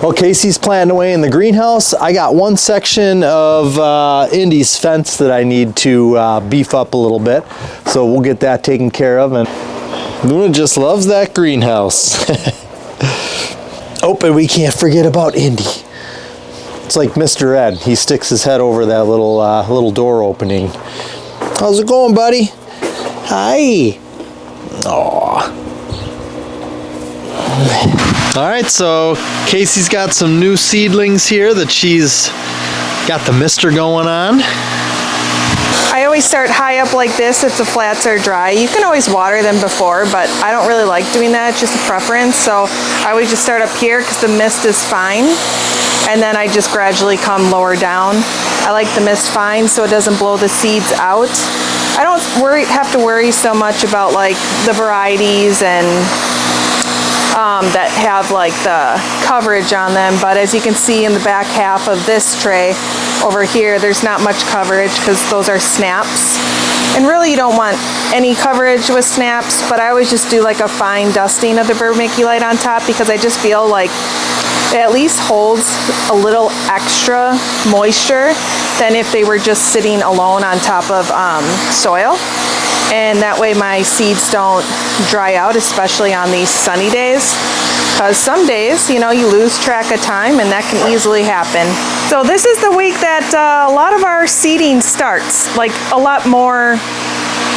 Well, Casey's planting away in the greenhouse. I got one section of Indy's fence that I need to beef up a little bit. So we'll get that taken care of. And Luna just loves that greenhouse. Oh, and we can't forget about Indy. It's like Mr. Ed. He sticks his head over that little door opening. How's it going, buddy? Hi. Aww. All right, so Casey's got some new seedlings here that she's got the mister going on. I always start high up like this if the flats are dry. You can always water them before, but I don't really like doing that. It's just a preference. So I always just start up here because the mist is fine. And then I just gradually come lower down. I like the mist fine so it doesn't blow the seeds out. I don't have to worry so much about like the varieties and that have like the coverage on them, but as you can see in the back half of this tray over here, there's not much coverage because those are snaps, and really you don't want any coverage with snaps, but I always just do like a fine dusting of the vermiculite on top because I just feel like it at least holds a little extra moisture than if they were just sitting alone on top of soil. And that way my seeds don't dry out, especially on these sunny days. Because some days, you know, you lose track of time and that can easily happen. So this is the week that a lot of our seeding starts, like a lot more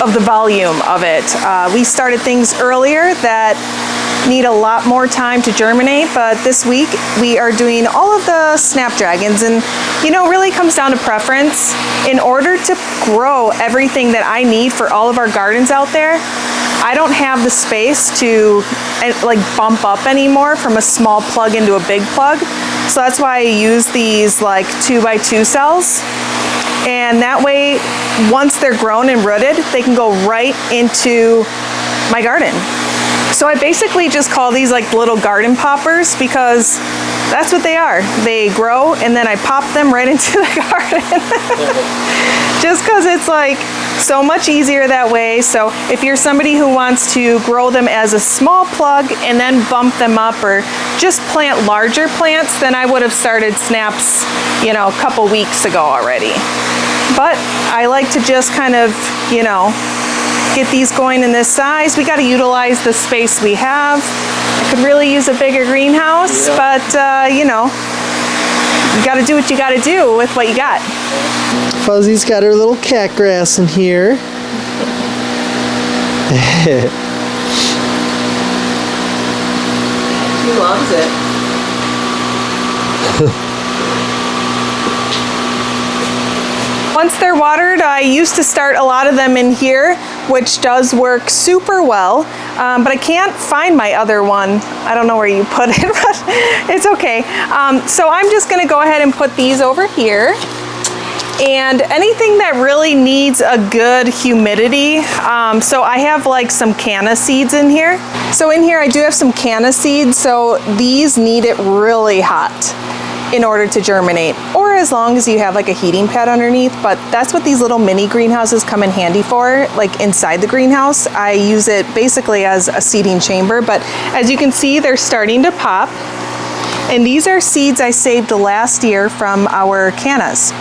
of the volume of it. We started things earlier that need a lot more time to germinate, but this week we are doing all of the Snapdragons, and you know, really comes down to preference. In order to grow everything that I need for all of our gardens out there, I don't have the space to like bump up anymore from a small plug into a big plug. So that's why I use these like 2x2 cells. And that way, once they're grown and rooted, they can go right into my garden. So I basically just call these like little garden poppers because that's what they are. They grow and then I pop them right into the garden. Just because it's like so much easier that way. So if you're somebody who wants to grow them as a small plug and then bump them up or just plant larger plants, then I would have started snaps, you know, a couple weeks ago already. But I like to just kind of, you know, get these going in this size. We got to utilize the space we have. I could really use a bigger greenhouse, but you know, you got to do what you got to do with what you got. Fuzzy's got her little cat grass in here. She loves it. Once they're watered, I used to start a lot of them in here, which does work super well, but I can't find my other one. I don't know where you put it, but it's okay. So I'm just gonna go ahead and put these over here. And anything that really needs a good humidity, so I have like some cana seeds in here. So in here I do have some cana seeds, so these need it really hot in order to germinate, or as long as you have like a heating pad underneath, but that's what these little mini greenhouses come in handy for, like inside the greenhouse. I use it basically as a seeding chamber, but as you can see, they're starting to pop. And these are seeds I saved last year from our canas.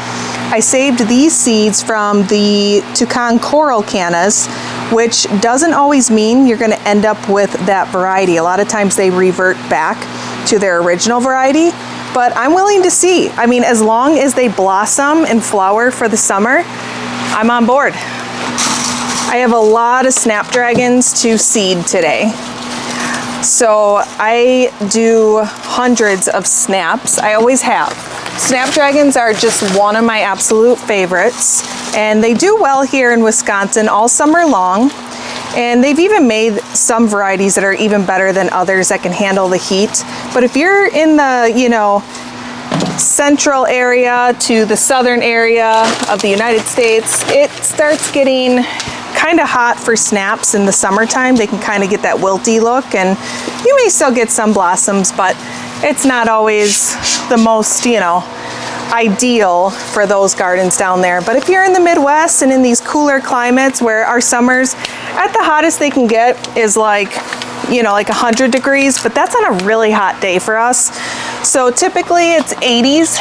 I saved these seeds from the toucan coral canas, which doesn't always mean you're gonna end up with that variety. A lot of times they revert back to their original variety. But I'm willing to see. I mean, as long as they blossom and flower for the summer, I'm on board. I have a lot of Snapdragons to seed today. So I do hundreds of snaps. I always have. Snapdragons are just one of my absolute favorites, and they do well here in Wisconsin all summer long. And they've even made some varieties that are even better than others that can handle the heat. But if you're in the, you know, central area to the southern area of the United States, it starts getting kind of hot for snaps in the summertime. They can kind of get that wilty look, and you may still get some blossoms, but it's not always the most, you know, ideal for those gardens down there. But if you're in the Midwest and in these cooler climates where our summers at the hottest they can get is like, you know, like 100 degrees, but that's on a really hot day for us. So typically it's 80s.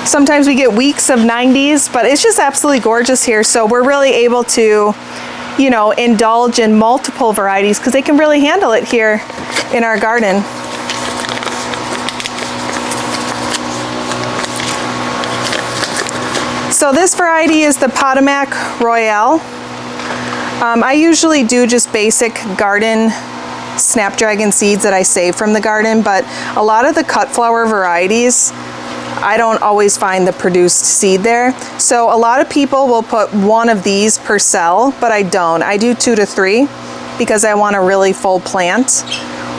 Sometimes we get weeks of 90s, but it's just absolutely gorgeous here. So we're really able to, you know, indulge in multiple varieties because they can really handle it here in our garden. So this variety is the Potomac Royale. I usually do just basic garden Snapdragon seeds that I save from the garden, but a lot of the cut flower varieties, I don't always find the produced seed there. So a lot of people will put one of these per cell, but I don't. I do 2 to 3 because I want a really full plant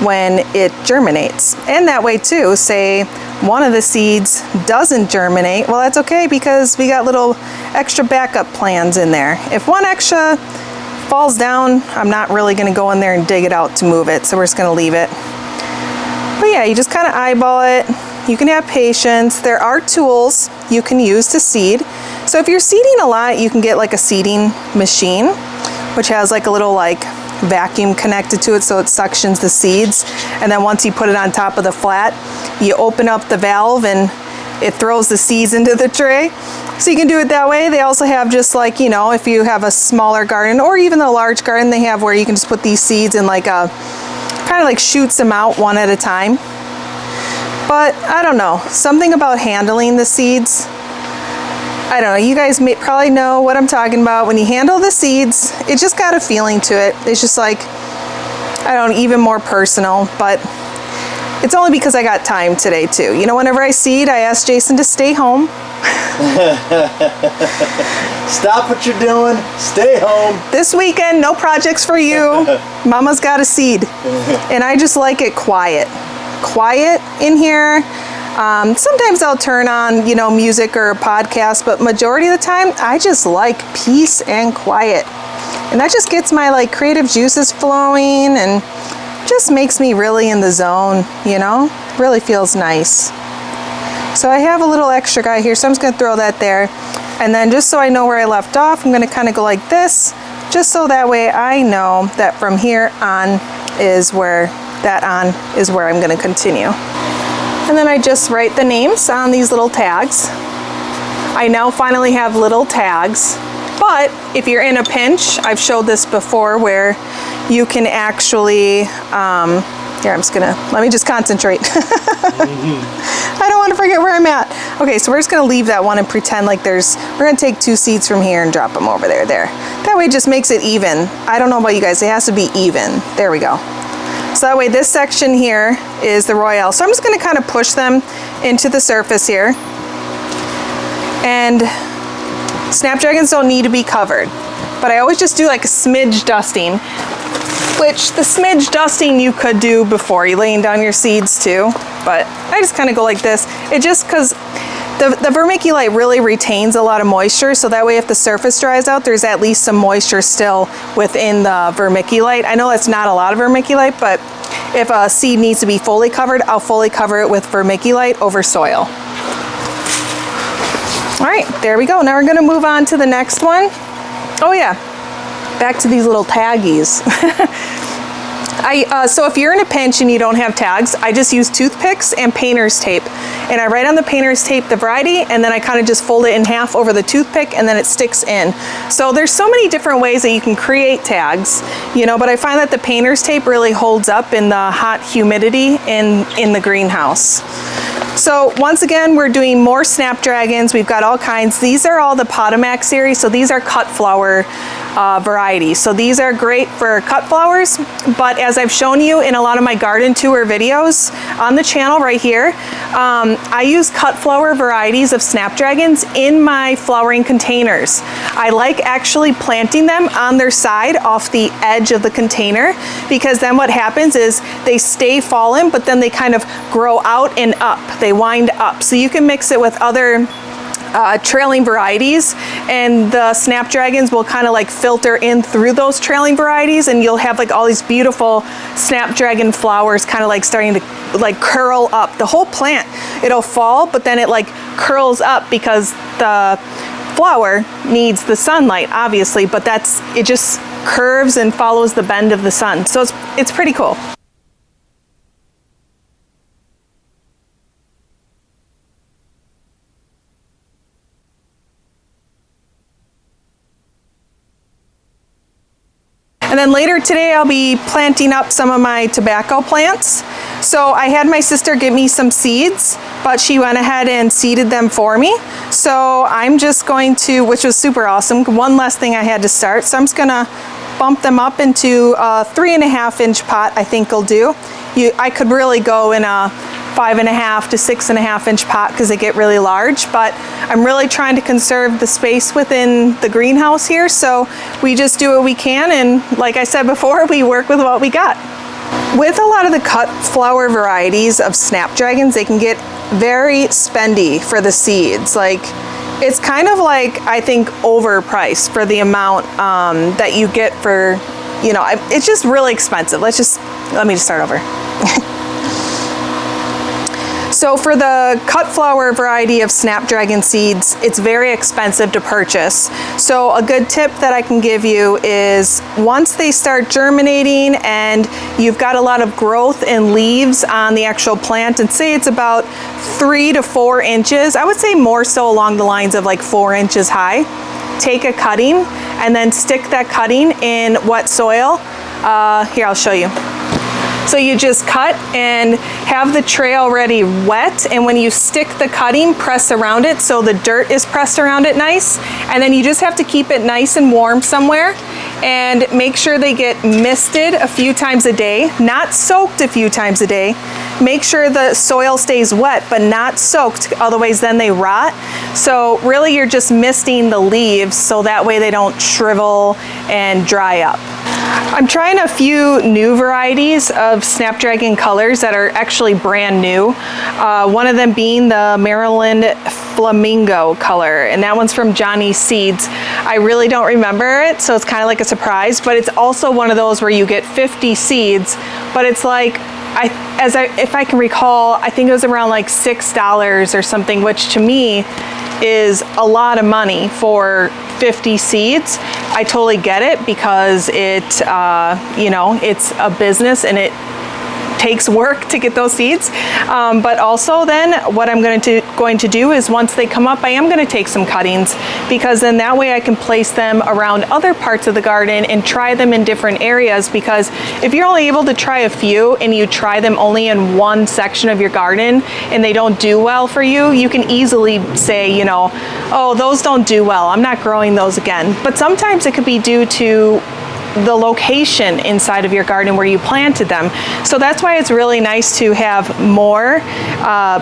when it germinates. And that way too, say one of the seeds doesn't germinate, well that's okay because we got little extra backup plans in there. If one extra falls down, I'm not really gonna go in there and dig it out to move it, so we're just gonna leave it. But yeah, you just kind of eyeball it. You can have patience. There are tools you can use to seed. So if you're seeding a lot, you can get like a seeding machine, which has like a little like vacuum connected to it so it suctions the seeds. And then once you put it on top of the flat, you open up the valve and it throws the seeds into the tray. So you can do it that way. They also have just like, you know, if you have a smaller garden or even a large garden, they have where you can just put these seeds in like a, kind of like shoots them out one at a time. But I don't know, something about handling the seeds, I don't know, you guys may probably know what I'm talking about. When you handle the seeds, it just got a feeling to it. It's just like, I don't know, even more personal, but it's only because I got time today too. You know, whenever I seed, I ask Jason to stay home. Stop what you're doing, stay home. This weekend, no projects for you. Mama's got a seed. And I just like it quiet in here. Sometimes I'll turn on, you know, music or a podcast, but majority of the time, I just like peace and quiet. And that just gets my like creative juices flowing and just makes me really in the zone, you know? Really feels nice. So I have a little extra guy here, so I'm just gonna throw that there. And then just so I know where I left off, I'm gonna kind of go like this, just so that way I know that from here on is where I'm gonna continue. And then I just write the names on these little tags. I now finally have little tags, but if you're in a pinch, I've showed this before where you can actually, here, let me just concentrate. I don't want to forget where I'm at. Okay, so we're just gonna leave that one and pretend like we're gonna take 2 seeds from here and drop them over there. That way it just makes it even. I don't know about you guys, it has to be even. There we go. So that way this section here is the Royale. So I'm just gonna kind of push them into the surface here. And Snapdragons don't need to be covered, but I always just do like a smidge dusting, which the smidge dusting you could do before you laying down your seeds too, but I just kind of go like this. It just, because the vermiculite really retains a lot of moisture, so that way if the surface dries out, there's at least some moisture still within the vermiculite. I know that's not a lot of vermiculite, but if a seed needs to be fully covered, I'll fully cover it with vermiculite over soil. All right, there we go. Now we're gonna move on to the next one. Oh yeah, back to these little taggies. So if you're in a pinch and you don't have tags, I just use toothpicks and painter's tape. And I write on the painter's tape the variety, and then I kind of just fold it in half over the toothpick, and then it sticks in. So there's so many different ways that you can create tags, you know, but I find that the painter's tape really holds up in the hot humidity in the greenhouse. So once again, we're doing more Snapdragons. We've got all kinds. These are all the Potomac series, so these are cut flower varieties. So these are great for cut flowers, but as I've shown you in a lot of my garden tour videos on the channel right here, I use cut flower varieties of Snapdragons in my flowering containers. I like actually planting them on their side off the edge of the container, because then what happens is they stay fallen, but then they kind of grow out and up. They wind up. So you can mix it with other trailing varieties, and the Snapdragons will kind of like filter in through those trailing varieties, and you'll have like all these beautiful Snapdragon flowers kind of like starting to like curl up. The whole plant, it'll fall, but then it like curls up because the flower needs the sunlight, obviously, but it just curves and follows the bend of the sun. So it's pretty cool. And then later today I'll be planting up some of my tobacco plants. So I had my sister get me some seeds, but she went ahead and seeded them for me. So I'm just going to, which was super awesome, one less thing I had to start. So I'm just gonna bump them up into a 3.5 inch pot, I think will do. I could really go in a 5.5 to 6.5 inch pot because they get really large, but I'm really trying to conserve the space within the greenhouse here. So we just do what we can, and like I said before, we work with what we got. With a lot of the cut flower varieties of Snapdragons, they can get very spendy for the seeds. Like, it's kind of like, I think, overpriced for the amount that you get for, you know, it's just really expensive. Let me just start over. So for the cut flower variety of Snapdragon seeds, it's very expensive to purchase. So a good tip that I can give you is once they start germinating and you've got a lot of growth and leaves on the actual plant, and say it's about 3 to 4 inches, I would say more so along the lines of like 4 inches high, take a cutting and then stick that cutting in wet soil. Here, I'll show you. So you just cut and have the tray already wet, and when you stick the cutting, press around it so the dirt is pressed around it nice, and then you just have to keep it nice and warm somewhere, and make sure they get misted a few times a day, not soaked a few times a day. Make sure the soil stays wet but not soaked, otherwise then they rot. So really you're just misting the leaves so that way they don't shrivel and dry up. I'm trying a few new varieties of Snapdragon colors that are actually brand new. One of them being the Maryland Flamingo color, and that one's from Johnny's Seeds. I really don't remember it, so it's kind of like a surprise, but it's also one of those where you get 50 seeds, but it's like, if I can recall, I think it was around like $6 or something, which to me is a lot of money for 50 seeds. I totally get it because it, you know, it's a business and it takes work to get those seeds. But also then what I'm going to do is once they come up, I am going to take some cuttings, because then that way I can place them around other parts of the garden and try them in different areas. Because if you're only able to try a few and you try them only in one section of your garden and they don't do well for you, you can easily say, you know, oh, those don't do well, I'm not growing those again. But sometimes it could be due to the location inside of your garden where you planted them. So that's why it's really nice to have more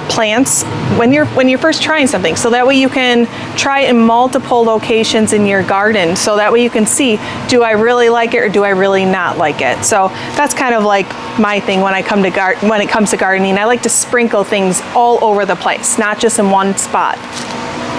plants when you're first trying something, so that way you can try it in multiple locations in your garden, so that way you can see, do I really like it or do I really not like it? So that's kind of like my thing when it comes to gardening. I like to sprinkle things all over the place, not just in one spot.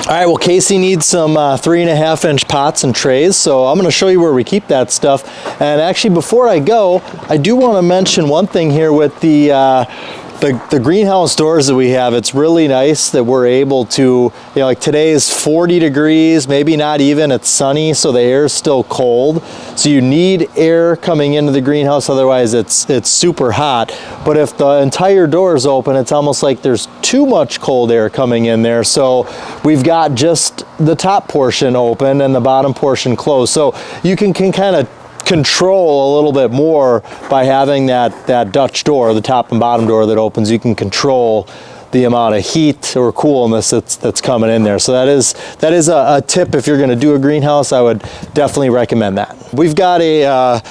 All right, well, Casey needs some 3.5 inch pots and trays, so I'm gonna show you where we keep that stuff. And actually, before I go, I do wanna mention one thing here with the greenhouse doors that we have. It's really nice that we're able to, you know, like today is 40 degrees, maybe not even, it's sunny, so the air is still cold. So you need air coming into the greenhouse, otherwise it's super hot. But if the entire door is open, it's almost like there's too much cold air coming in there. So we've got just the top portion open and the bottom portion closed. So you can kind of control a little bit more by having that Dutch door, the top and bottom door that opens. You can control the amount of heat or coolness that's coming in there. So that is a tip. If you're going to do a greenhouse, I would definitely recommend that. We've got a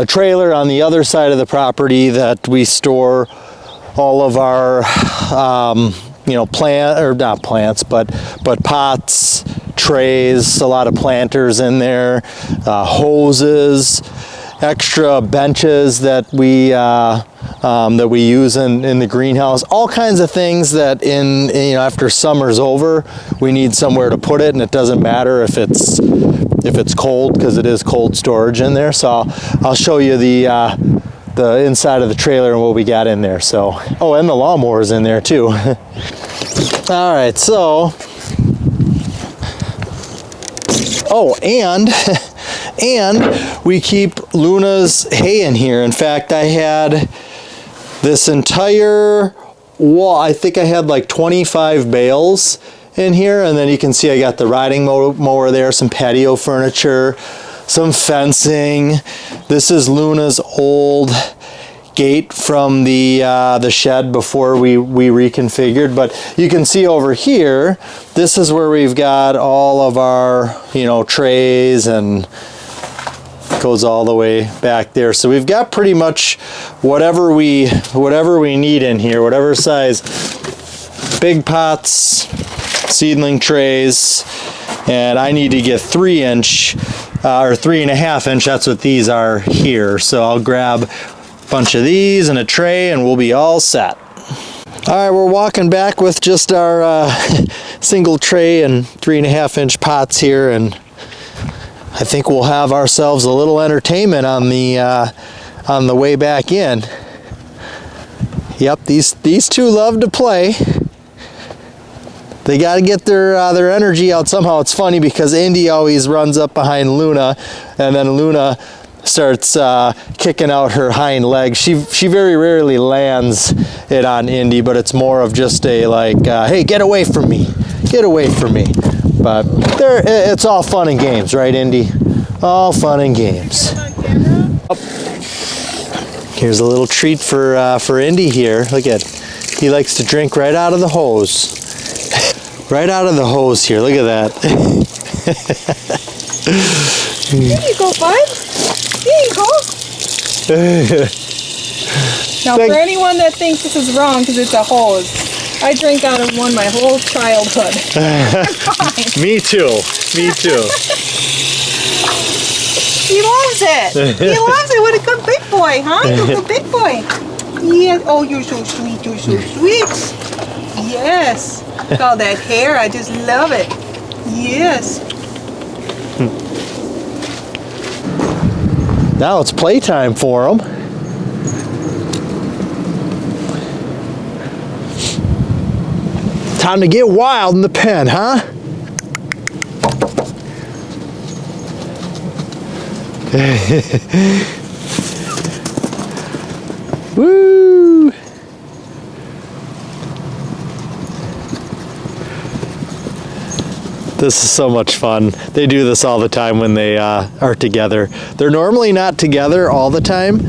trailer on the other side of the property that we store all of our you know, not plants, but pots, trays, a lot of planters in there, hoses, extra benches that we use in the greenhouse, all kinds of things that you know, after summer's over, we need somewhere to put it, and it doesn't matter if it's cold, because it is cold storage in there. So I'll show you the inside of the trailer and what we got in there. So, oh, and the lawnmower's in there too. All right, so, oh, and we keep Luna's hay in here. In fact, I had this entire wall, I think I had like 25 bales in here, and then you can see I got the riding mower there, some patio furniture, some fencing. This is Luna's old gate from the shed before we reconfigured, but you can see over here, this is where we've got all of our, you know, trays, and goes all the way back there. So we've got pretty much whatever we need in here, whatever size. Big pots, seedling trays, and I need to get 3-inch or 3.5-inch. That's what these are here. So I'll grab a bunch of these and a tray, and we'll be all set. All right, we're walking back with just our single tray and 3.5-inch pots here, and I think we'll have ourselves a little entertainment on the way back in. Yep, these two love to play. They got to get their energy out somehow. It's funny because Indy always runs up behind Luna, and then Luna starts kicking out her hind legs. She very rarely lands it on Indy, but it's more of just a like, hey, get away from me, get away from me. But it's all fun and games, right, Indy? All fun and games. Here's a little treat for Indy here. Look at, he likes to drink right out of the hose. Right out of the hose here. Look at that. There you go, bud. There you go. Now, for anyone that thinks this is wrong because it's a hose, I drank out of one my whole childhood. Me too. Me too. He loves it. He loves it. What a good big boy, huh? You're a good big boy. Yes. Oh, you're so sweet. You're so sweet. Yes. Look at all that hair. I just love it. Yes. Now it's playtime for them. Time to get wild in the pen, huh? Woo! This is so much fun. They do this all the time when they are together. They're normally not together all the time,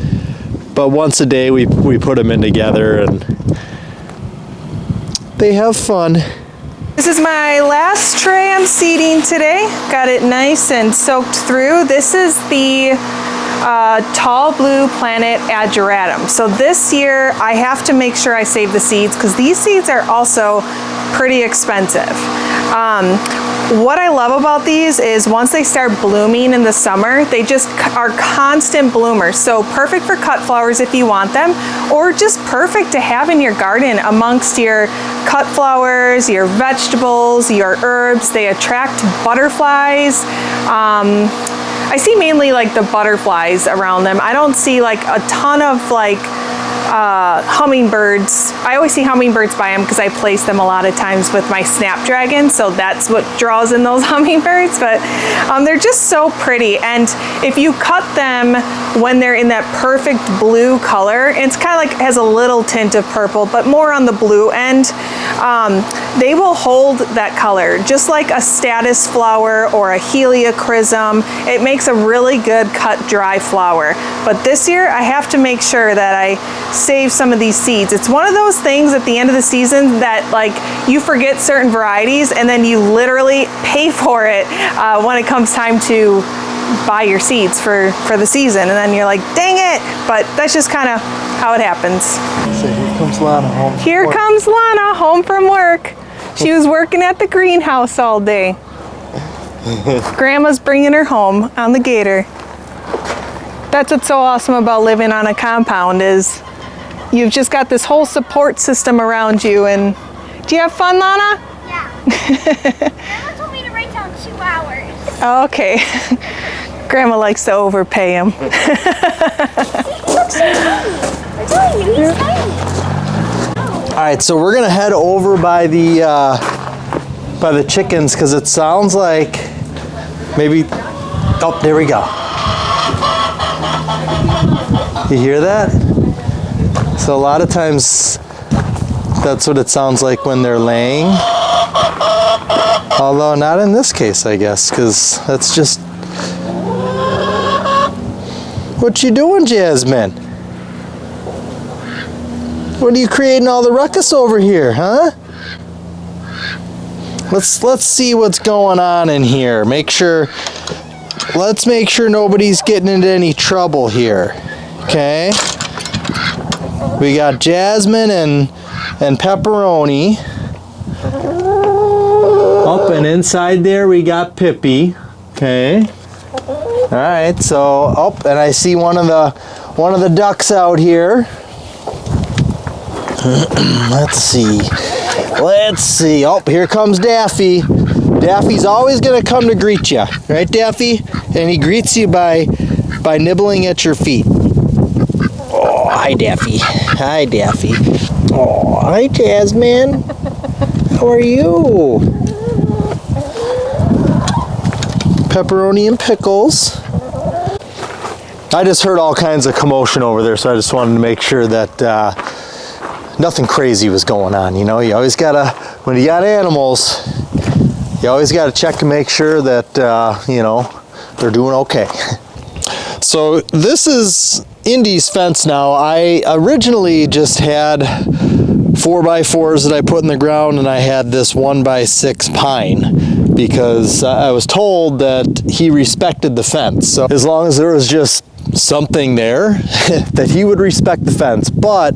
but once a day we put them in together and they have fun. This is my last tray I'm seeding today. Got it nice and soaked through. This is the tall blue planet ageratum. So this year I have to make sure I save the seeds because these seeds are also pretty expensive. What I love about these is once they start blooming in the summer, they just are constant bloomers. So perfect for cut flowers if you want them, or just perfect to have in your garden amongst your cut flowers, your vegetables, your herbs. They attract butterflies. I see mainly like the butterflies around them. I don't see like a ton of like hummingbirds. I always see hummingbirds by them because I place them a lot of times with my Snapdragon, so that's what draws in those hummingbirds. But they're just so pretty, and if you cut them when they're in that perfect blue color, it's kind of like has a little tint of purple, but more on the blue end, they will hold that color just like a status flower or a heliochrysum. It makes a really good cut dry flower. But this year I have to make sure that I save some of these seeds. It's one of those things at the end of the season that like you forget certain varieties and then you literally pay for it when it comes time to buy your seeds for the season, and then you're like, dang it. But that's just kind of how it happens. So here comes Lana home. Here comes Lana home from work. She was working at the greenhouse all day. Grandma's bringing her home on the gator. That's what's so awesome about living on a compound is you've just got this whole support system around you. And do you have fun, Lana? Yeah. Grandma told me to write down 2 hours. Okay. Grandma likes to overpay him. He looks so tiny. I'm telling you, he's tiny. All right, so we're gonna head over by the chickens because it sounds like maybe. Oh, there we go. You hear that? So a lot of times that's what it sounds like when they're laying. Although not in this case, I guess, because that's just What you doing, Jasmine? What are you creating all the ruckus over here, huh? Let's see what's going on in here. Let's make sure nobody's getting into any trouble here. Okay? We got Jasmine and Pepperoni. Up and inside there we got Pippi. Okay. All right. So and I see one of the ducks out here. Let's see. Oh, here comes Daffy. Daffy's always gonna come to greet you, right, Daffy? And he greets you by nibbling at your feet. Oh, hi, Daffy. Hi, Daffy. Oh, hi, Jasmine. How are you? Pepperoni and pickles. I just heard all kinds of commotion over there, so I just wanted to make sure that nothing crazy was going on. You know, you always gotta, when you got animals, you always gotta check and make sure that, you know, they're doing okay. So this is Indy's fence now. I originally just had 4x4s that I put in the ground, and I had this 1x6 pine because I was told that he respected the fence. So as long as there was just something there, that he would respect the fence. But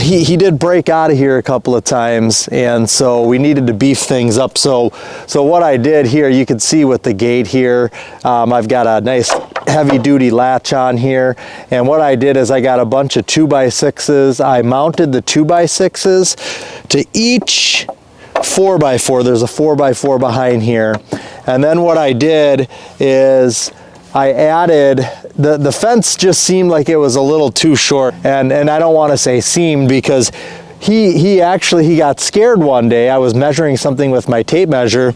he did break out of here a couple of times, and so we needed to beef things up. So what I did here, you can see with the gate here, I've got a nice heavy duty latch on here, and what I did is I got a bunch of 2x6s. I mounted the 2x6s to each 4x4. There's a 4x4 behind here, and then what I did is I added, the fence just seemed like it was a little too short, and I don't want to say seemed, because he got scared one day. I was measuring something with my tape measure.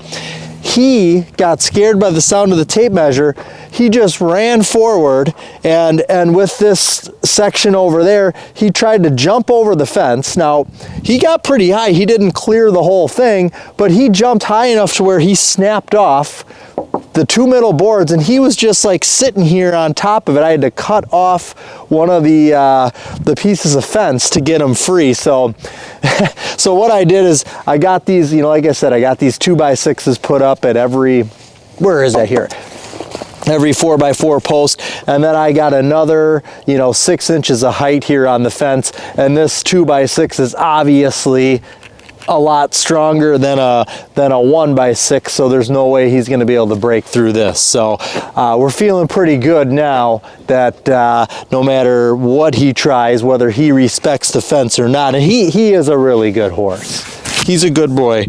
He got scared by the sound of the tape measure. He just ran forward, and with this section over there, he tried to jump over the fence. Now, he got pretty high. He didn't clear the whole thing, but he jumped high enough to where he snapped off the two middle boards, and he was just like sitting here on top of it. I had to cut off one of the pieces of fence to get him free. So what I did is I got these, you know, like I said, I got these 2x6s put up at every, where is that here? Every 4x4 post, and then I got another, you know, 6 inches of height here on the fence, and this 2x6 is obviously a lot stronger than a 1x6, so there's no way he's going to be able to break through this. So we're feeling pretty good now that no matter what he tries, whether he respects the fence or not, and he is a really good horse. He's a good boy.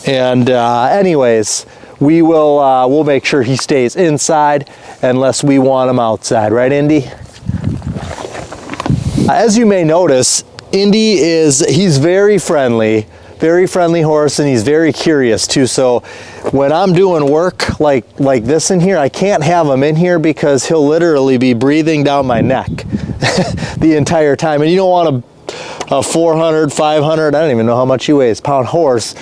And anyways, we'll make sure he stays inside unless we want him outside, right, Indy? As you may notice, Indy he's very friendly horse, and he's very curious too. So when I'm doing work like this in here, I can't have him in here because he'll literally be breathing down my neck the entire time. And you don't want a 400, 500, I don't even know how much he weighs, pound horse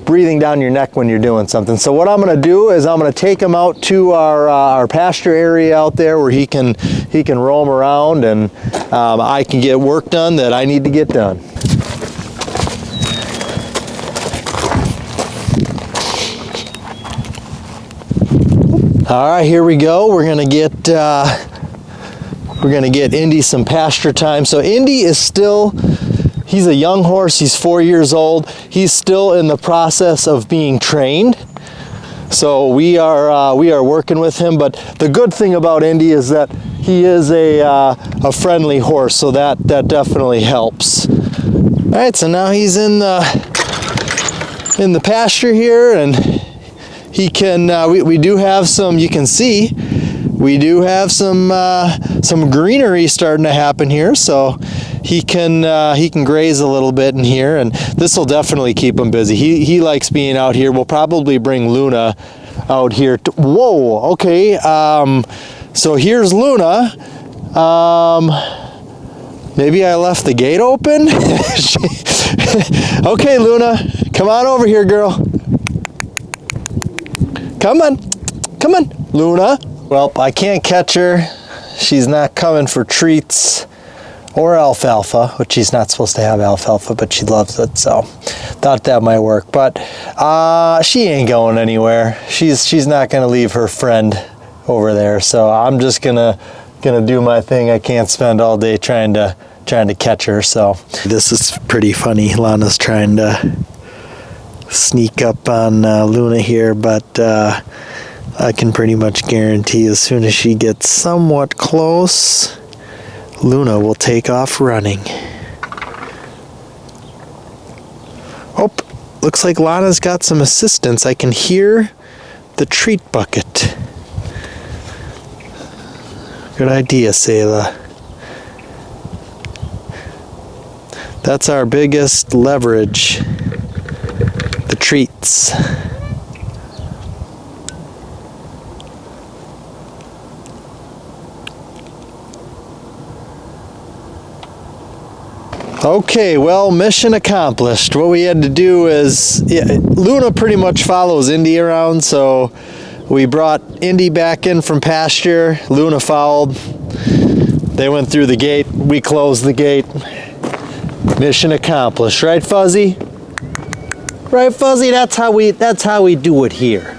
breathing down your neck when you're doing something. So what I'm going to do is I'm going to take him out to our pasture area out there where he can roam around, and I can get work done that I need to get done. All right, here we go. We're gonna get Indy some pasture time. So Indy is still, he's a young horse. He's 4 years old. He's still in the process of being trained. So we are working with him. But the good thing about Indy is that he is a friendly horse. So that definitely helps. All right, so now he's in the pasture here, and he can, we do have some, you can see, we do have some greenery starting to happen here, so he can graze a little bit in here, and this will definitely keep him busy. He likes being out here. We'll probably bring Luna out here. Whoa, okay, so here's Luna. Maybe I left the gate open? Okay, Luna, come on over here, girl. Come on, Luna. Well, I can't catch her. She's not coming for treats or alfalfa, which she's not supposed to have alfalfa, but she loves it, so thought that might work. But she ain't going anywhere. She's not gonna leave her friend over there, so I'm just gonna do my thing. I can't spend all day trying to catch her. So this is pretty funny. Lana's trying to sneak up on Luna here, but I can pretty much guarantee as soon as she gets somewhat close, Luna will take off running. Oh, looks like Lana's got some assistance. I can hear the treat bucket. Good idea, Sayla. That's our biggest leverage, the treats. Okay, well, mission accomplished. What we had to do is, Luna pretty much follows Indy around, so we brought Indy back in from pasture. Luna followed. They went through the gate. We closed the gate. Mission accomplished, right, Fuzzy? Right, Fuzzy? That's how we do it here.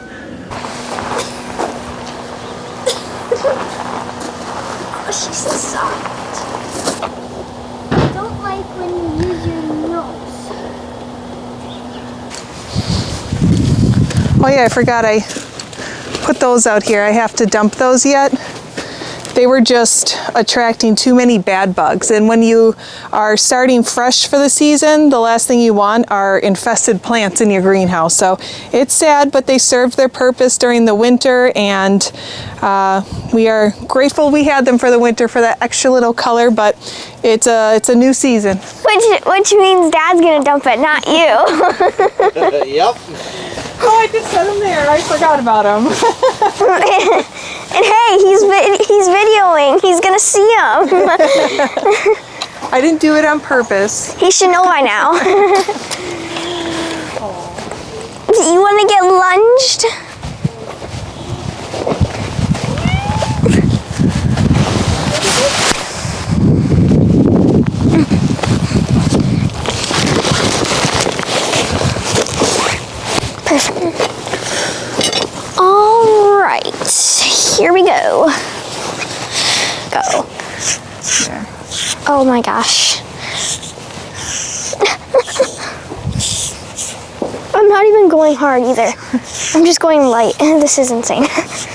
Oh, she's so soft. I don't like when you use your nose. Oh yeah, I forgot I put those out here. I have to dump those yet. They were just attracting too many bad bugs. And when you are starting fresh for the season, the last thing you want are infested plants in your greenhouse. So it's sad, but they served their purpose during the winter, and we are grateful we had them for the winter for that extra little color, but it's a new season. Which means Dad's gonna dump it, not you. Yep. Oh, I just set them there. I forgot about them. And hey, he's videoing. He's gonna see him. I didn't do it on purpose. He should know by now. You want to get lunged? Perfect. All right, here we go. Go. There. Oh my gosh. I'm not even going hard either. I'm just going light. This is insane.